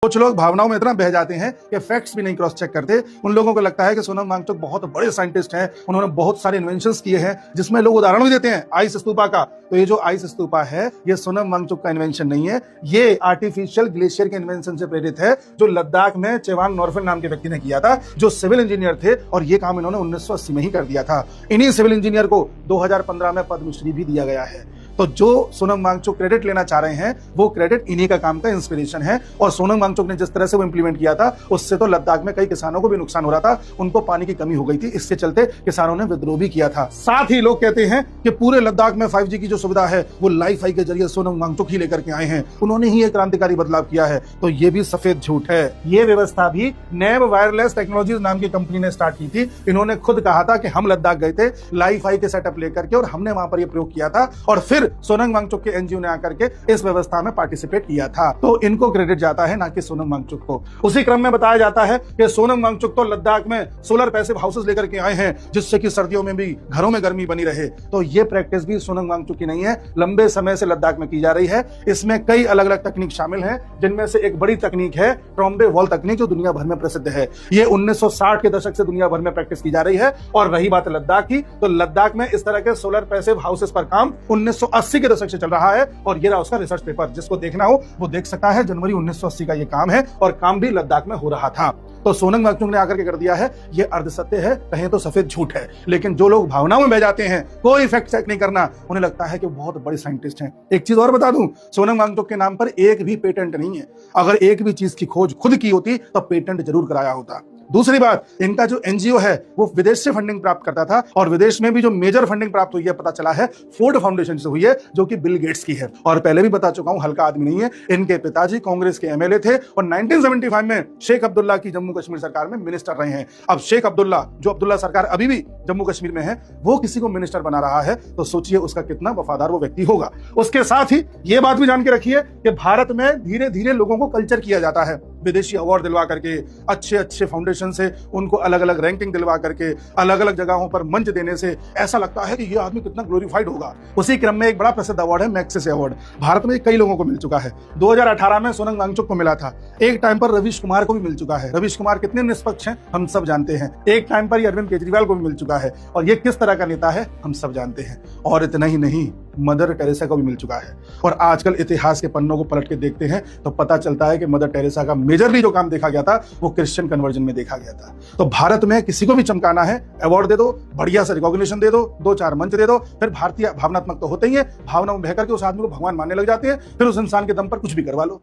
कुछ लोग भावनाओं में इतना बह जाते हैं कि फैक्ट्स भी नहीं क्रॉस चेक करते। उन लोगों को लगता है कि सोनम वांगचुक बहुत बड़े साइंटिस्ट हैं, उन्होंने बहुत सारे इन्वेंशंस किए हैं, जिसमें लोग उदाहरण भी देते हैं आइस स्तूपा का। तो ये जो आइस स्तूपा है, ये सोनम वांगचुक का इन्वेंशन नहीं है, ये आर्टिफिशियल ग्लेशियर के इन्वेंशन से प्रेरित है, जो लद्दाख में चेवांग नॉरफेल नाम के व्यक्ति ने किया था, जो सिविल इंजीनियर थे, और ये काम इन्होंने 1980 में ही कर दिया था। इन्हीं सिविल इंजीनियर को 2015 में पद्मश्री भी दिया गया है। तो जो सोनम वांगचुक क्रेडिट लेना चाह रहे हैं, वो क्रेडिट इन्हीं का काम का इंस्पिरेशन है। और सोनम वांगचुक ने जिस तरह से वो इंप्लीमेंट किया था, उससे तो लद्दाख में कई किसानों को भी नुकसान हो रहा था, उनको पानी की कमी हो गई थी, इसके चलते किसानों ने विद्रोह भी किया था। साथ ही लोग कहते हैं कि पूरे लद्दाख में 5G की जो सुविधा है, वो लाइफाई के जरिए सोनम वांगचुक ही लेकर के आए हैं, उन्होंने ही एक क्रांतिकारी बदलाव किया है। तो ये भी सफेद झूठ है। ये व्यवस्था भी नैब वायरलेस टेक्नोलॉजीज नाम की कंपनी ने स्टार्ट की थी। इन्होंने खुद कहा था कि हम लद्दाख गए थे लाइफाई के सेटअप लेकर के, और हमने वहां पर यह प्रयोग किया था, और फिर सोनम वांगचुक के एनजीओ ने आकर के इस व्यवस्था में पार्टिसिपेट किया था। तो इनको क्रेडिट जाता है, ना कि सोनम वांगचुक को। उसी क्रम में बताया जाता है कि सोनम वांगचुक तो लद्दाख में सोलर पैसिव हाउसेस लेकर के आए हैं, जिससे कि सर्दियों में भी घरों में गर्मी बनी रहे। तो ये प्रैक्टिस भी सोनम वांगचुक की नहीं है, लंबे समय से लद्दाख में की जा रही है। इसमें कई अलग अलग तकनीक शामिल है, जिनमें से एक बड़ी तकनीक है ट्रॉम्बे वॉल तकनीक, जो दुनिया भर में प्रसिद्ध है। ये 1960 के दशक से दुनिया भर में प्रैक्टिस की जा रही है। और रही बात लद्दाख की, तो लद्दाख में इस तरह के सोलर पैसिव हाउसेस पर काम 1980 के दशक से चल रहा है। और ये रहा उसका रिसर्च पेपर, जिसको देखना हो वो देख सकता है। जनवरी 1980 का ये काम है, और काम भी लद्दाख में हो रहा था। तो सोनम वांगचुक ने आकर के कर दिया है, ये अर्ध सत्य है, कहें तो सफेद झूठ है। लेकिन जो लोग भावनाओं में बह जाते हैं, कोई फैक्ट चेक नहीं करना, उन्हें लगता है कि बहुत बड़े साइंटिस्ट हैं। एक चीज और बता दूं, सोनम वांगचुक के नाम पर एक भी पेटेंट नहीं है। अगर एक भी चीज की खोज खुद की होती तो पेटेंट जरूर कराया होता। दूसरी बात, इनका जो एनजीओ है वो विदेश से फंडिंग प्राप्त करता था, और विदेश में भी जो मेजर फंडिंग प्राप्त हुई है, पता चला है फोर्ड फाउंडेशन से हुई है, जो कि बिल गेट्स की है। और पहले भी बता चुका हूं, हल्का आदमी नहीं है। इनके पिताजी कांग्रेस के एमएलए थे, और 1975 में शेख अब्दुल्ला की जम्मू कश्मीर सरकार में मिनिस्टर रहे हैं। अब शेख अब्दुल्ला, जो अब्दुल्ला सरकार अभी भी जम्मू कश्मीर में है, वो किसी को मिनिस्टर बना रहा है, तो सोचिए उसका कितना वफादार वो व्यक्ति होगा। उसके साथ ही ये बात भी जान के रखिए कि भारत में धीरे धीरे लोगों को कल्चर किया जाता है, विदेशी अवार्ड दिलवा करके, अच्छे अच्छे फाउंडेशन से उनको अलग अलग रैंकिंग दिलवा करके, अलग अलग जगहों पर मंच देने से ऐसा लगता है कि ये आदमी कितना ग्लोरीफाइड होगा। उसी क्रम में एक बड़ा प्रसिद्ध अवार्ड है मैग्सेसे अवार्ड, भारत में कई लोगों को मिल चुका है। 2018 में सोनम वांगचुक को मिला था, एक टाइम पर रवीश कुमार को भी मिल चुका है। रवीश कुमार कितने निष्पक्ष हैं हम सब जानते हैं। एक टाइम पर अरविंद केजरीवाल को भी मिल चुका है, और ये किस तरह का नेता है हम सब जानते हैं। और इतना ही नहीं, मदर टेरेसा को भी मिल चुका है। और आजकल इतिहास के पन्नों को पलट के देखते हैं तो पता चलता है कि मदर टेरेसा का मेजरली जो काम देखा गया था, वो क्रिश्चियन कन्वर्जन में देखा गया था। तो भारत में किसी को भी चमकाना है, अवार्ड दे दो, बढ़िया से रिकॉग्निशन दे दो, 2-4 मंच दे दो, फिर भारतीय भावनात्मक तो होते ही है, भावनाओं में बहकर के उस आदमी को भगवान मानने लग जाते हैं, फिर उस इंसान के दम पर कुछ भी करवा लो।